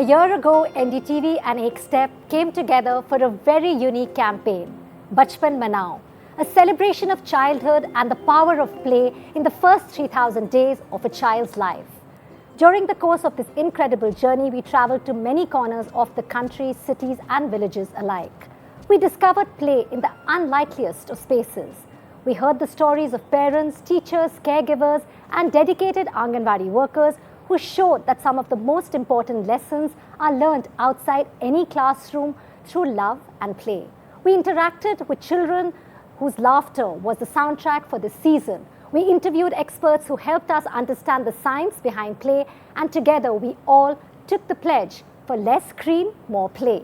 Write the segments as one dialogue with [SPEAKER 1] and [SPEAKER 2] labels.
[SPEAKER 1] year ago, NDTV and Ekstep came together for a very unique campaign, Bachpan Manao, a celebration of childhood and the power of play in the first 3,000 days of a child's life. During the course of this incredible journey, we traveled to many corners of the country, cities and villages alike. We discovered play in the unlikeliest of spaces. We heard the stories of parents, teachers, caregivers and dedicated Anganwadi workers who showed that some of the most important lessons are learned outside any classroom through love and play. We interacted with children whose laughter was the soundtrack for this season. We interviewed experts who helped us understand the science behind play, and together we all took the pledge for less screen, more play.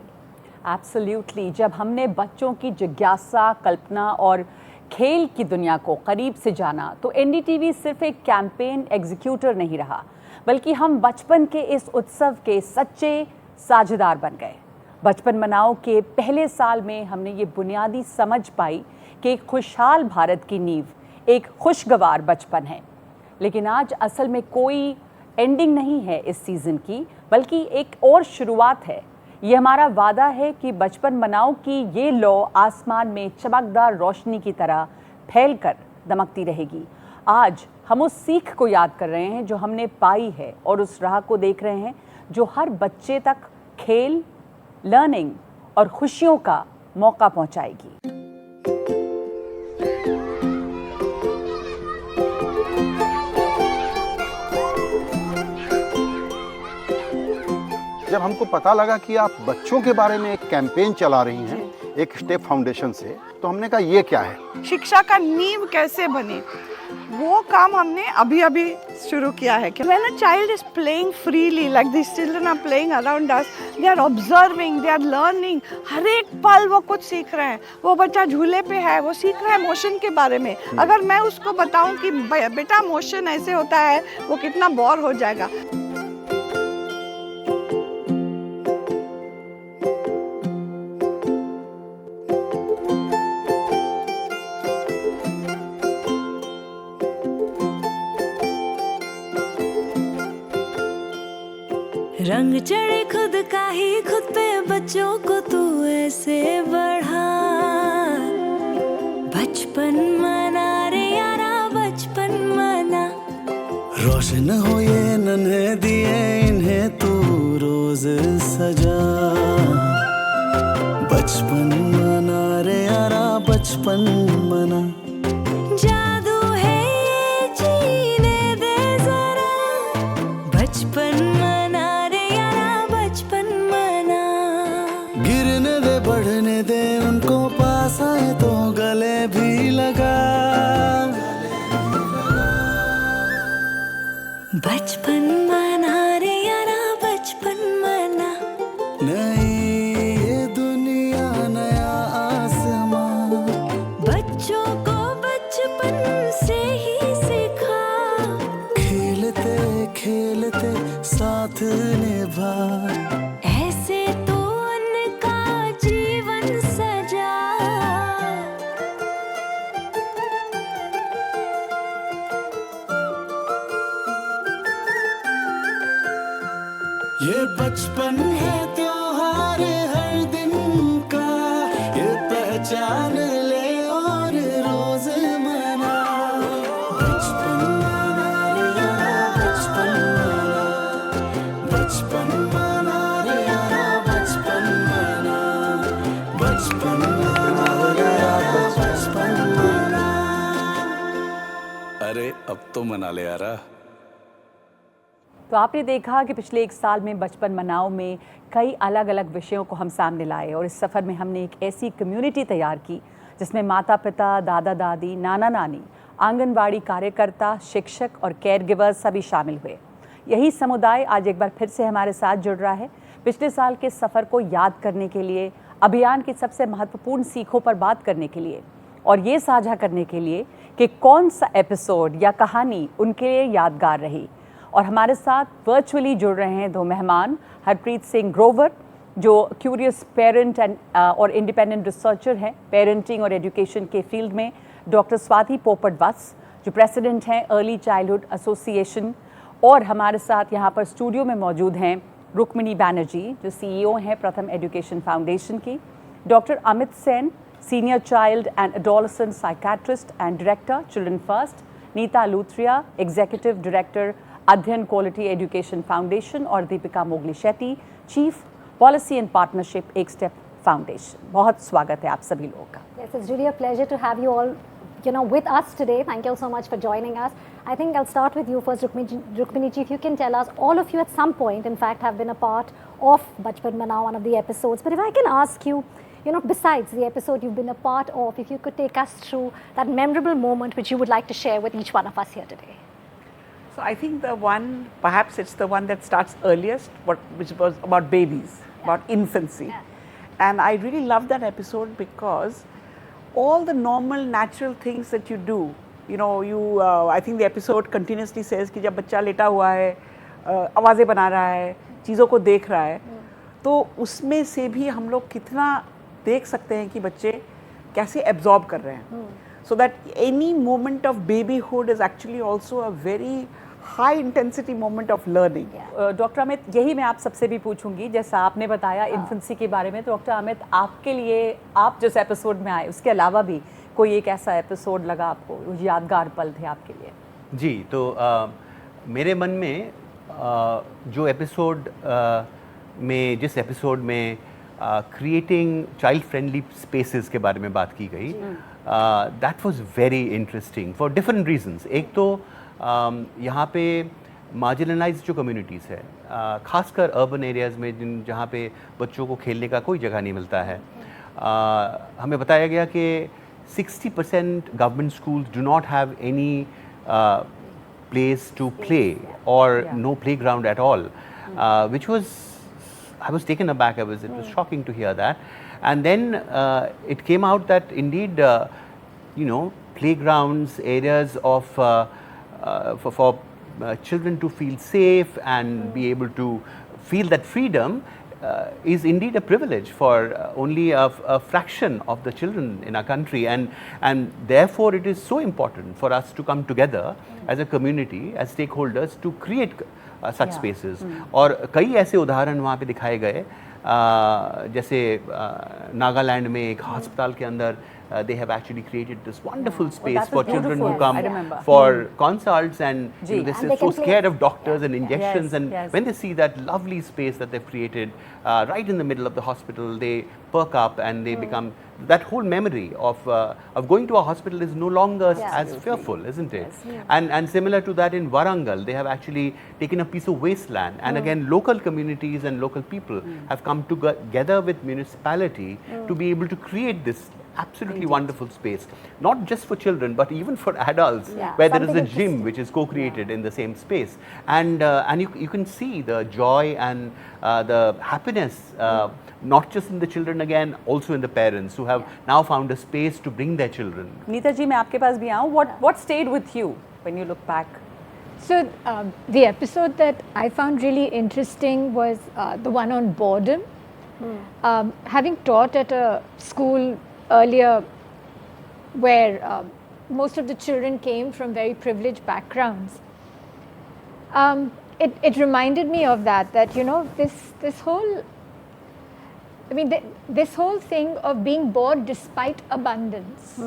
[SPEAKER 2] Absolutely. जब हमने बच्चों की जिज्ञासा, कल्पना और खेल की दुनिया को करीब से जाना, तो एनडीटीवी सिर्फ एक कैंपेन एग्जीक्यूटर नहीं रहा, बल्कि हम बचपन के इस उत्सव के सच्चे साझेदार बन गए। बचपन मनाओ के पहले साल में हमने ये बुनियादी समझ पाई कि एक खुशहाल भारत की नींव एक खुशगवार बचपन है। लेकिन आज असल में कोई एंडिंग नहीं है इस सीज़न की, बल्कि एक और शुरुआत है। ये हमारा वादा है कि बचपन मनाओ की ये लौ आसमान में चमकदार रोशनी की तरह फैलकर दमकती रहेगी। आज हम उस सीख को याद कर रहे हैं जो हमने पाई है और उस राह को देख रहे हैं जो हर बच्चे तक खेल, लर्निंग और खुशियों का मौका पहुंचाएगी।
[SPEAKER 3] जब हमको पता लगा कि आप बच्चों के बारे में एक कैंपेन चला रही हैं एक स्टेप फाउंडेशन से, तो हमने कहा ये क्या है,
[SPEAKER 4] शिक्षा का नींव कैसे बने, वो काम हमने अभी शुरू किया है। When a child is playing freely, like these children are playing around us, they are observing, they are learning. हर एक पल वो कुछ सीख रहे हैं। वो बच्चा झूले पे है, वो सीख रहा है मोशन के बारे में। अगर मैं उसको बताऊं कि बेटा मोशन ऐसे होता है, वो कितना बोर हो जाएगा।
[SPEAKER 5] रंग चढ़े खुद का ही खुद पे बच्चों को तू ऐसे बढ़ा। बचपन मना रे यारा, बचपन मना।
[SPEAKER 6] रोशन हो ये नन्हे दिए, इन्हें तू रोज सजा। बचपन मना रे यारा, बचपन मना।
[SPEAKER 5] जादू है ये जीने दे जरा। बचपन मना रे यारा, बचपन मना।
[SPEAKER 6] गिरने दे, बढ़ने दे, उनको पास आए तो गले भी लगा।
[SPEAKER 5] बचपन मना रे यारा, बचपन मना।
[SPEAKER 6] नई ये दुनिया, नया आसमां।
[SPEAKER 5] बच्चों को बचपन से ही सिखा।
[SPEAKER 6] खेलते खेलते साथ निभा।
[SPEAKER 5] ऐसे तो उनका जीवन सजा।
[SPEAKER 6] ये बचपन है त्योहार हर दिन का, ये पहचान ले और रोज मना। बचपन मना रे यारा, बचपन मना। बचपन मना रे यारा, बचपन मना। बचपन मना रे यारा, बचपन मना।
[SPEAKER 7] अरे अब तो मना ले यारा।
[SPEAKER 2] तो आपने देखा कि पिछले एक साल में बचपन मनाओ में कई अलग अलग विषयों को हम सामने लाए और इस सफ़र में हमने एक ऐसी कम्युनिटी तैयार की जिसमें माता पिता, दादा दादी, नाना नानी, आंगनवाड़ी कार्यकर्ता, शिक्षक और केयर गिवर्स सभी शामिल हुए। यही समुदाय आज एक बार फिर से हमारे साथ जुड़ रहा है पिछले साल के सफ़र को याद करने के लिए, अभियान की सबसे महत्वपूर्ण सीखों पर बात करने के लिए और ये साझा करने के लिए कि कौन सा एपिसोड या कहानी उनके लिए यादगार रही। और हमारे साथ वर्चुअली जुड़ रहे हैं दो मेहमान, हरप्रीत सिंह ग्रोवर जो क्यूरियस पेरेंट एंड और इंडिपेंडेंट रिसर्चर हैं पेरेंटिंग और एजुकेशन के फील्ड में, डॉक्टर स्वाति पोपट वत्स जो प्रेसिडेंट हैं अर्ली चाइल्डहुड एसोसिएशन, और हमारे साथ यहाँ पर स्टूडियो में मौजूद हैं रुक्मिणी बैनर्जी जो CEO हैं प्रथम एजुकेशन फाउंडेशन की, doctor Amit Sen, senior child and adolescent psychiatrist and director children first, Neeta Lutharia, executive director Adhyayan quality education foundation, और Deepika Mogli Shetty, chief policy and partnership Ek step foundation. बहुत स्वागत है आप सभी लोगों का।
[SPEAKER 1] Yes, it's really a pleasure to have you all, with us today. Thank you all so much for joining us. I think I'll start with you first, Rukmini ji. If you can tell us, all of you at some point, in fact, have been a part of Bachpan Manao, one of the episodes. But if I can ask you, besides the episode you've been a part of, if you could take us through that memorable moment which you would like to share with each one of us here today.
[SPEAKER 4] So I think the one, perhaps it's the one that starts earliest, which was about babies, about infancy. And I really love that episode because all the normal natural things that you do, I think the episode continuously says कि जब बच्चा लेटा हुआ है, आवाज़ें बना रहा है, चीज़ों को देख रहा है, तो उसमें से भी हम लोग कितना देख सकते हैं कि बच्चे कैसे एब्जॉर्ब कर रहे हैं. So that any moment of babyhood is actually also a very high intensity moment of learning.
[SPEAKER 2] Doctor Amit, यही मैं आप सबसे भी पूछूंगी, जैसा आपने बताया इन्फेंसी के बारे में, तो डॉक्टर अमित, आपके लिए आप जिस एपिसोड में आए उसके अलावा भी कोई एक ऐसा एपिसोड लगा आपको, यादगार पल थे आपके लिए?
[SPEAKER 8] जी, तो मेरे मन में जो एपिसोड में, जिस एपिसोड में क्रिएटिंग चाइल्ड फ्रेंडली स्पेसेस के बारे में बात की गई, that was very interesting for different reasons. एक तो यहाँ पे मार्जिनलाइज्ड जो कम्युनिटीज़ है, खासकर अर्बन एरियाज़ में जहाँ पे बच्चों को खेलने का कोई जगह नहीं मिलता है, हमें बताया गया कि 60% government schools do not have any place to play or no playground at all, which was, I was taken aback. It was shocking to hear that. And then it came out that indeed, playgrounds, areas of for children to feel safe and be able to feel that freedom is indeed a privilege for only a fraction of the children in our country, and therefore it is so important for us to come together as a community, as stakeholders, to create such spaces. और कई ऐसे उदाहरण वहाँ पे दिखाए गए, जैसे नागालैंड में एक अस्पताल के अंदर they have actually created this wonderful space for children who come for consults, and this is so scared of doctors and injections, and when they see that lovely space that they've created right in the middle of the hospital, they perk up and they become, that whole memory of going to a hospital is no longer as fearful, isn't it? And similar to that in Warangal, they have actually taken a piece of wasteland, and again local communities and local people have come together with municipality to be able to create this absolutely wonderful space, not just for children but even for adults, where there is a gym which is co-created in the same space, and you can see the joy and the happiness, not just in the children, again also in the parents who have now found a space to bring their children.
[SPEAKER 2] Nita जी, मैं आपके पास भी आऊँ. What stayed with you when you look back?
[SPEAKER 9] So the episode that I found really interesting was the one on boredom. Having taught at a school earlier where most of the children came from very privileged backgrounds, it reminded me of that this whole, this whole thing of being bored despite abundance.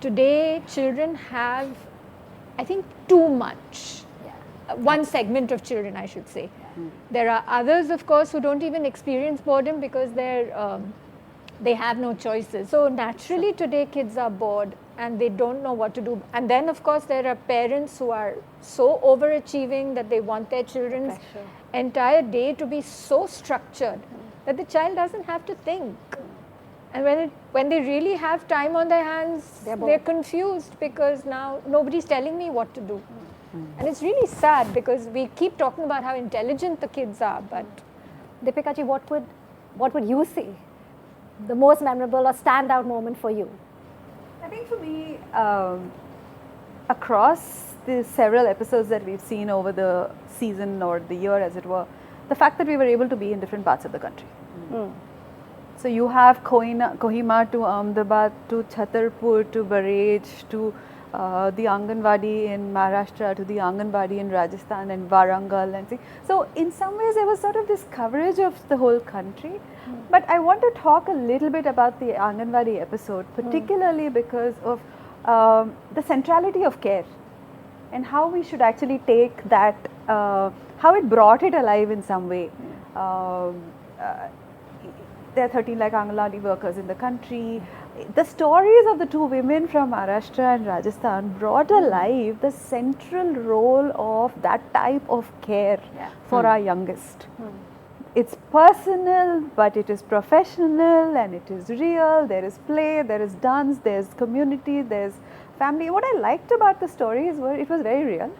[SPEAKER 9] Today children have, I think, too much. One segment of children, I should say. There are others, of course, who don't even experience boredom because they have no choices. So naturally today kids are bored and they don't know what to do. And then of course there are parents who are so overachieving that they want their children's entire day to be so structured that the child doesn't have to think. And when they really have time on their hands, they're confused because now nobody's telling me what to do. And it's really sad because we keep talking about how intelligent the kids are, but
[SPEAKER 1] Deepika ji, what would you say the most memorable or standout moment for you?
[SPEAKER 10] I think for me, across the several episodes that we've seen over the season or the year, as it were, the fact that we were able to be in different parts of the country. So you have Kohima to Ahmedabad to Chhatarpur to Barej to the Anganwadi in Maharashtra to the Anganwadi in Rajasthan and Warangal and so in some ways there was sort of this coverage of the whole country. But I want to talk a little bit about the Anganwadi episode, particularly because of the centrality of care and how we should actually take that, how it brought it alive in some way. There are 13 lakh Anganwadi workers in the country. The stories of the two women from Maharashtra and Rajasthan brought alive the central role of that type of care for our youngest. It's personal, but it is professional and it is real. There is play, there is dance, there's community, there's family. What I liked about the stories was it was very real,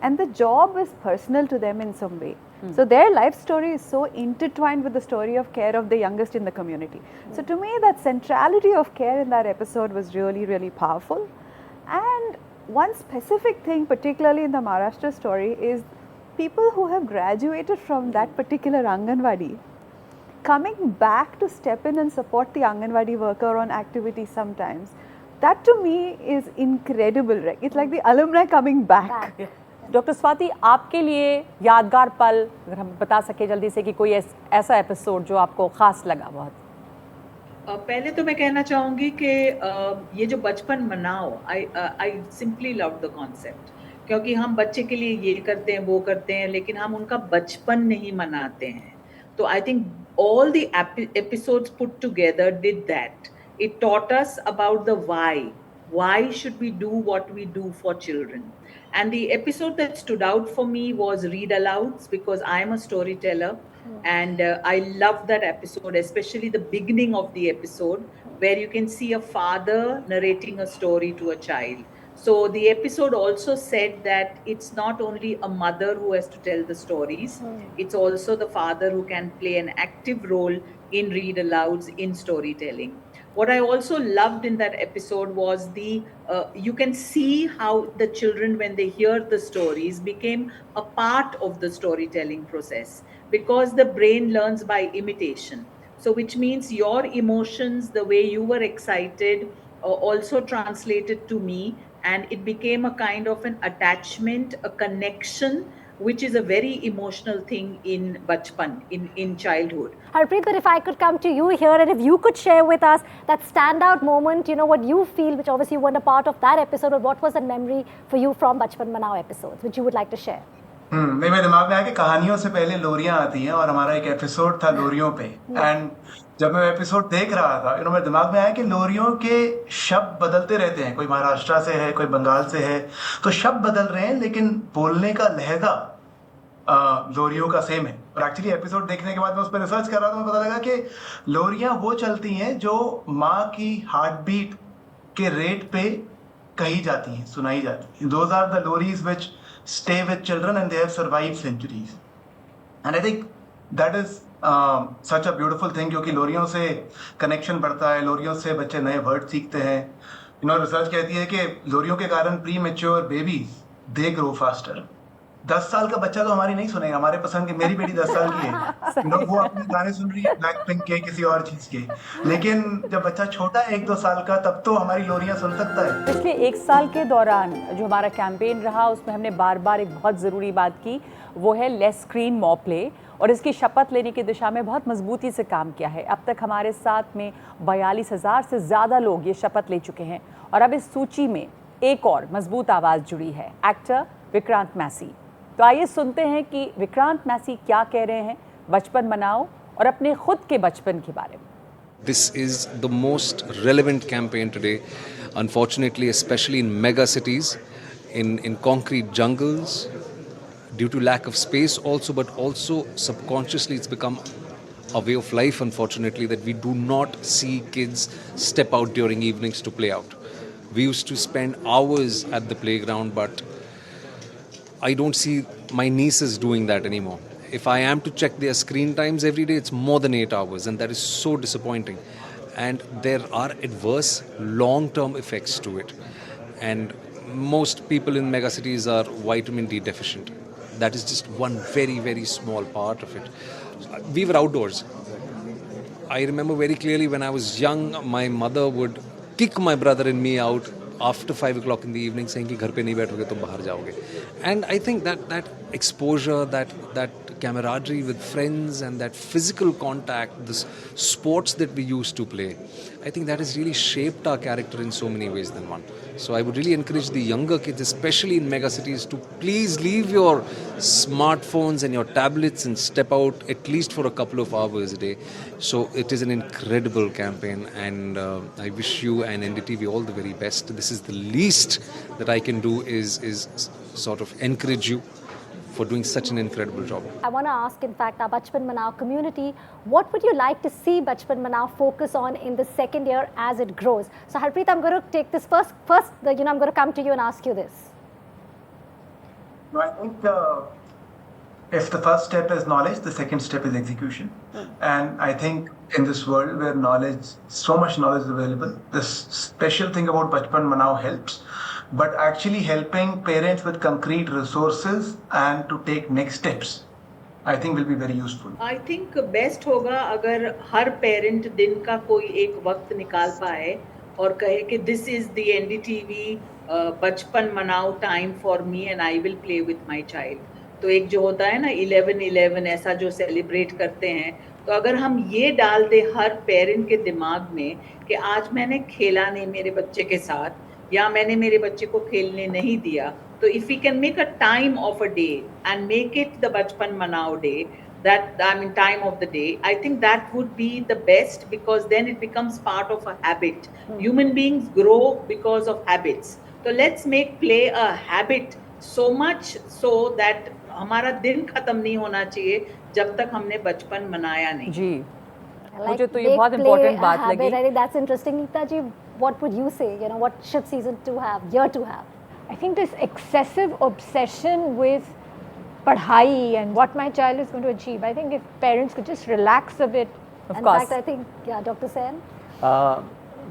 [SPEAKER 10] and the job was personal to them in some way. So their life story is so intertwined with the story of care of the youngest in the community. So to me, that centrality of care in that episode was really, really powerful. And one specific thing, particularly in the Maharashtra story, is people who have graduated from that particular Anganwadi coming back to step in and support the Anganwadi worker on activities sometimes. That to me is incredible, right? It's like the alumni coming back.
[SPEAKER 2] Doctor Swati, आपके लिए यादगार पल अगर हम बता सके जल्दी से कि कोई ऐसा एपिसोड जो आपको खास लगा बहुत?
[SPEAKER 11] पहले तो मैं कहना चाहूँगी कि ये जो बचपन मनाओ, I simply love the concept, क्योंकि हम बच्चे के लिए ये करते हैं वो करते हैं लेकिन हम उनका बचपन नहीं मनाते हैं. तो I think all the episodes put together did that. It taught us about the why should we do what we do for children. And the episode that stood out for me was Read Alouds, because I am a storyteller, and I love that episode, especially the beginning of the episode where you can see a father narrating a story to a child. So the episode also said that it's not only a mother who has to tell the stories, it's also the father who can play an active role in Read Alouds, in storytelling. What I also loved in that episode was you can see how the children, when they hear the stories, became a part of the storytelling process, because the brain learns by imitation. So which means your emotions, the way you were excited, also translated to me, and it became a kind of an attachment, a connection, which is a very emotional thing in bachpan, in childhood.
[SPEAKER 1] Harpreet, but if I could come to you here and if you could share with us that standout moment, you know, what you feel, which obviously you weren't a part of that episode, but what was a memory for you from Bachpan Manao episodes, which you would like to share?
[SPEAKER 12] नहीं, मेरे दिमाग में आया कि कहानियों से पहले लोरियां आती हैं और हमारा एक एपिसोड था लोरियों पे. एंड जब मैं एपिसोड देख रहा था, मेरे दिमाग में आया कि लोरियों के शब्द बदलते रहते हैं. कोई महाराष्ट्र से है, कोई बंगाल से है, तो शब्द बदल रहे हैं लेकिन बोलने का लहजा लोरियों का सेम है. और एक्चुअली एपिसोड देखने के बाद मैं उस पर रिसर्च कर रहा था, मुझे पता लगा कि लोरियां वो चलती हैं जो माँ की हार्ट बीट के रेट पे कही जाती हैं, सुनाई जाती हैं. Those are the lories which stay with children and they have survived centuries. And I think that is such a beautiful thing, क्योंकि लोरियों से कनेक्शन बढ़ता है, लोरियों से बच्चे नए वर्ड सीखते हैं. रिसर्च कहती है कि लोरियों के कारण pre mature babies they grow faster. 10 साल का बच्चा तो हमारी नहीं सुनेगा, हमारे पसंद की. मेरी बेटी 10 साल की है, वो अपने गाने सुन रही है ब्लैक पिंक के, किसी और चीज के. लेकिन जब बच्चा छोटा है 1-2 साल का, तब तो हमारी लोरियां सुन सकता है.
[SPEAKER 2] पिछले 1 साल के दौरान जो हमारा कैंपेन रहा, उसमें हमने बार बार एक बहुत ज़रूरी बात की, वो है लेस स्क्रीन मोर प्ले, और इसकी शपथ लेने की दिशा में बहुत मजबूती से काम किया है. अब तक हमारे साथ में 42,000 से ज़्यादा लोग ये शपथ ले चुके हैं. और अब इस सूची में एक और मजबूत आवाज़ जुड़ी है, एक्टर विक्रांत मैसी. तो आइए सुनते हैं कि विक्रांत मैसी क्या कह रहे हैं बचपन मनाओ और अपने खुद के बचपन के बारे में.
[SPEAKER 13] This is the most relevant campaign today, unfortunately, especially in mega cities, in concrete jungles, due to lack of space also, but also subconsciously it's become a way of life, unfortunately, that we do not see kids step out during evenings to play out. We used to spend hours at the playground, but I don't see my nieces doing that anymore. If I am to check their screen times every day, it's more than 8 hours, and that is so disappointing. And there are adverse long-term effects to it. And most people in megacities are vitamin D deficient. That is just one very, very small part of it. We were outdoors. I remember very clearly when I was young, my mother would kick my brother and me out after 5 o'clock in the evening saying कि घर पे नहीं बैठोगे तुम बाहर जाओगे. And I think that exposure, that camaraderie with friends and that physical contact, this sports that we used to play, I think that has really shaped our character in so many ways than one. So I would really encourage the younger kids, especially in megacities, to please leave your smartphones and your tablets and step out at least for a couple of hours a day. So it is an incredible campaign, and I wish you and NDTV all the very best. This is the least that I can do is sort of encourage you for doing such an incredible job.
[SPEAKER 1] I want to ask, in fact, our Bachpan Manao community, what would you like to see Bachpan Manao focus on in the second year as it grows? So, Harpreet, I'm going to take this first. I'm going to come to you and ask you this.
[SPEAKER 12] No, I think if the first step is knowledge, the second step is execution. And I think in this world where so much knowledge is available, this special thing about Bachpan Manao helps. But actually helping parents with concrete resources and to take next steps, I think will be very useful.
[SPEAKER 11] I think best होगा अगर हर parent दिन का कोई एक वक्त निकाल पाए और कहे कि this is the NDTV बचपन मनाओ time for me and I will play with my child. तो एक जो होता है ना 11-11 ऐसा जो celebrate करते हैं, तो अगर हम ये डाल दें हर parent के दिमाग में कि आज मैंने खेला नहीं मेरे बच्चे के साथ या मैंने मेरे बच्चे को खेलने नहीं दिया, तो if we can make a time of a day and make it the Bachpan Manao day, time of the day, I think that would be the best, because then it becomes part of a habit. Human beings grow because of habits. So let's make play a habit, so much so that हमारा दिन खत्म नहीं होना चाहिए जब तक हमने बचपन मनाया नहीं.
[SPEAKER 2] जी, मुझे तो ये बहुत इम्पोर्टेंट बात लगी.
[SPEAKER 1] I think that's interesting. Neeta ji, what would you say? What should season 2 have, year 2 have?
[SPEAKER 9] I think this excessive obsession with padhai and what my child is going to achieve, I think if parents could just relax a bit.
[SPEAKER 1] In fact, I think, Dr. Sen?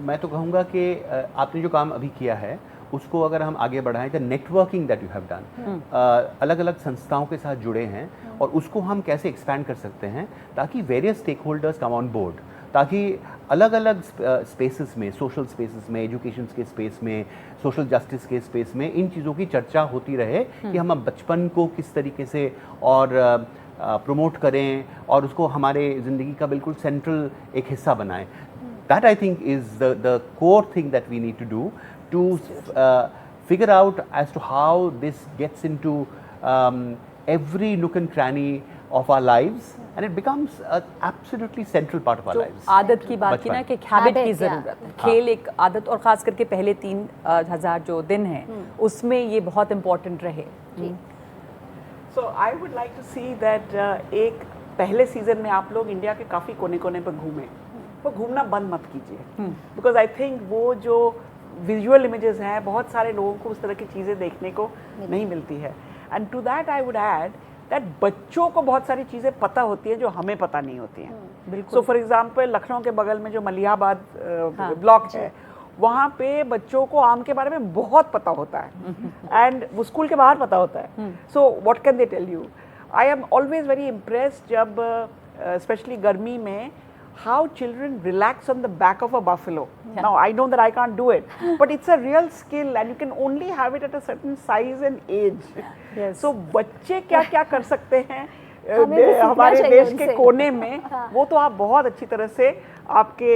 [SPEAKER 8] मैं तो कहूँगा कि आपने जो काम अभी किया है उसको अगर हम आगे बढ़ाएं, the networking that you have done, अलग अलग संस्थाओं के साथ जुड़े हैं और उसको हम कैसे एक्सपैंड कर सकते हैं ताकि various stakeholders come on board, ताकि अलग अलग स्पेसेस में, सोशल स्पेसेस में, एजुकेशन के स्पेस में, सोशल जस्टिस के स्पेस में इन चीज़ों की चर्चा होती रहे कि हम बचपन को किस तरीके से और प्रमोट करें और उसको हमारे ज़िंदगी का बिल्कुल सेंट्रल एक हिस्सा बनाएं. That I think is the core thing that we need to do to figure out as to how this gets into every nook and cranny of our lives, and it becomes an absolutely central part of our lives.
[SPEAKER 2] आदत की बात की ना कि habit की ज़रूरत है. खेल एक आदत, और ख़ास करके पहले 3000 जो दिन हैं उसमें ये बहुत इम्पोर्टेंट रहे.
[SPEAKER 14] So I would like to see that एक पहले सीजन में आप लोग इंडिया के काफ़ी कोने कोने पर घूमें, वो घूमना बंद मत कीजिए, बिकॉज आई थिंक वो जो विजुअल इमेजेस हैं बहुत सारे लोगों को उस तरह की चीज़ें देखने को नहीं मिलती है. And to that I would add that बच्चों को बहुत सारी चीज़ें पता होती हैं जो हमें पता नहीं होती हैं. सो फॉर एग्जांपल लखनऊ के बगल में जो मलिहाबाद ब्लॉक है, वहाँ पे बच्चों को आम के बारे में बहुत पता होता है एंड वो स्कूल के बाहर पता होता है. So what can they tell you? I am always very impressed जब स्पेशली गर्मी में how children relax on the back of a buffalo. Now I know that I can't do it, but it's a real skill and you can only have it at a certain size and age. So बच्चे क्या क्या कर सकते हैं हमारे देश के कोने में, वो तो आप बहुत अच्छी तरह से आपके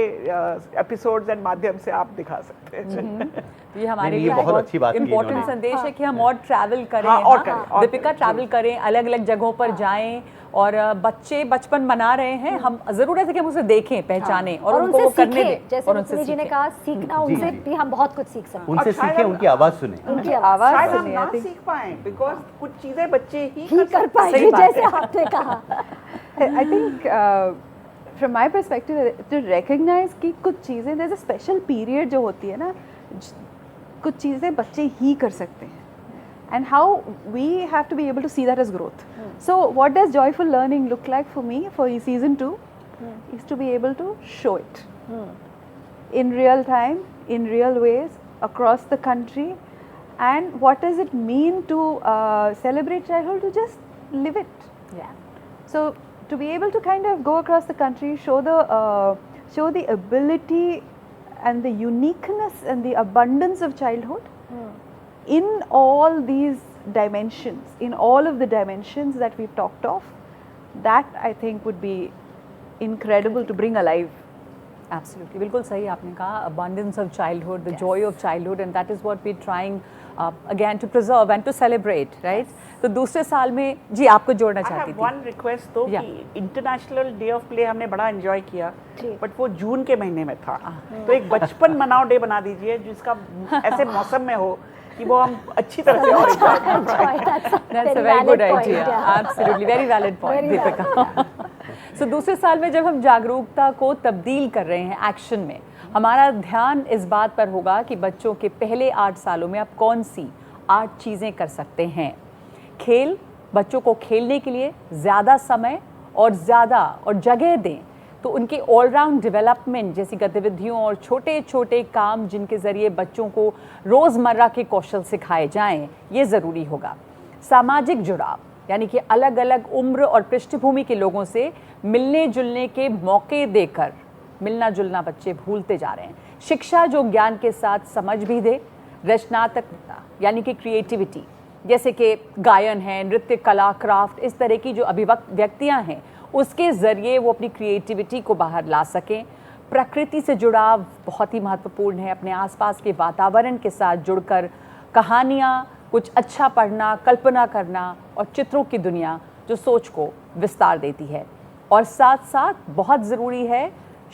[SPEAKER 14] एपिसोड्स एंड माध्यम से आप दिखा सकते हैं.
[SPEAKER 2] ये हमारे लिए बहुत इम्पोर्टेंट संदेश है कि हम और ट्रैवल करें. दीपिका ट्रैवल करें, अलग अलग जगहों पर जाएं, और बच्चे बचपन मना रहे हैं, हम ज़रूरत है कि हम उसे देखें, पहचानें और उनको वो करने दें.
[SPEAKER 1] जैसे उन्होंने जी ने कहा, सीखना, उनसे भी हम बहुत कुछ सीख सकते हैं.
[SPEAKER 8] उनसे सीखें, उनकी आवाज़ सुनें.
[SPEAKER 14] उनकी आवाज़ सुनें. हम ना सीख पाएं बिकॉज कुछ चीज़ें बच्चे ही कर
[SPEAKER 1] पाएंगे, जैसे आपने कहा.
[SPEAKER 10] I think from my perspective to recognize कि कुछ चीज़ें, there's a special period जो होती है ना, कुछ चीज़ें बच्चे ही कर सकते हैं, and how we have to be able to see that as growth. So what does joyful learning look like for me for season 2 is to be able to show it in real time, in real ways across the country. And what does it mean to celebrate childhood? To just live it. So to be able to kind of go across the country, show the ability and the uniqueness and the abundance of childhood in all these dimensions, in all of the dimensions that we've talked of, that I think would be incredible to bring alive.
[SPEAKER 2] Absolutely, बिल्कुल सही आपने कहा. Abundance of childhood, the joy of childhood, and that is what we're trying again to preserve and to celebrate, right? तो दूसरे साल में जी आपको जोड़ना चाहती थी.
[SPEAKER 14] वन रिक्वेस्ट तो कि इंटरनेशनल डे ऑफ प्ले हमने बड़ा एंजॉय किया, बट वो जून के महीने में था. तो एक बचपन मनाओ डे बना दीजिए जिसका ऐसे मौसम में हो कि वो हम अच्छी तरह से और enjoy
[SPEAKER 2] That's a very good idea. Absolutely, very valid point, Deepika. So दूसरे साल में जब हम जागरूकता को तब्दील कर रहे हैं एक्शन में, हमारा ध्यान इस बात पर होगा कि बच्चों के पहले 8 सालों में आप कौन सी 8 चीज़ें कर सकते हैं. खेल, बच्चों को खेलने के लिए ज़्यादा समय और जगह दें, तो उनके ऑलराउंड डेवलपमेंट जैसी गतिविधियों और छोटे छोटे काम जिनके ज़रिए बच्चों को रोज़मर्रा के कौशल सिखाए जाएं, ये ज़रूरी होगा. सामाजिक जुड़ाव, यानी कि अलग अलग उम्र और पृष्ठभूमि के लोगों से मिलने जुलने के मौके देकर मिलना जुलना बच्चे भूलते जा रहे हैं. शिक्षा जो ज्ञान के साथ समझ भी दे. रचनात्मकता यानी कि क्रिएटिविटी, जैसे कि गायन है, नृत्य कला, क्राफ्ट, इस तरह की जो अभिव्यक्तियाँ हैं उसके ज़रिए वो अपनी क्रिएटिविटी को बाहर ला सकें. प्रकृति से जुड़ाव बहुत ही महत्वपूर्ण है. अपने आसपास के वातावरण के साथ जुड़कर कहानियाँ, कुछ अच्छा पढ़ना, कल्पना करना और चित्रों की दुनिया जो सोच को विस्तार देती है. और साथ साथ बहुत ज़रूरी है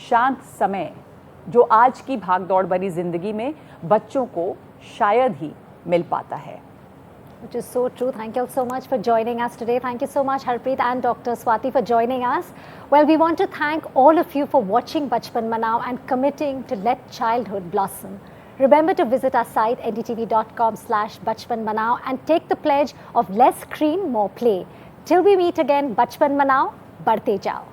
[SPEAKER 2] शांत समय, जो आज की भागदौड़ भरी ज़िंदगी में बच्चों को शायद ही मिल पाता है.
[SPEAKER 1] Which is so true. Thank you all so much for joining us today. Thank you so much, Harpreet and Dr. Swati, for joining us. Well, we want to thank all of you for watching Bachpan Manao and committing to let childhood blossom. Remember to visit our site ndtv.com/Bachpan Manao and take the pledge of less screen, more play. Till we meet again, Bachpan Manao, बढ़ते जाओ.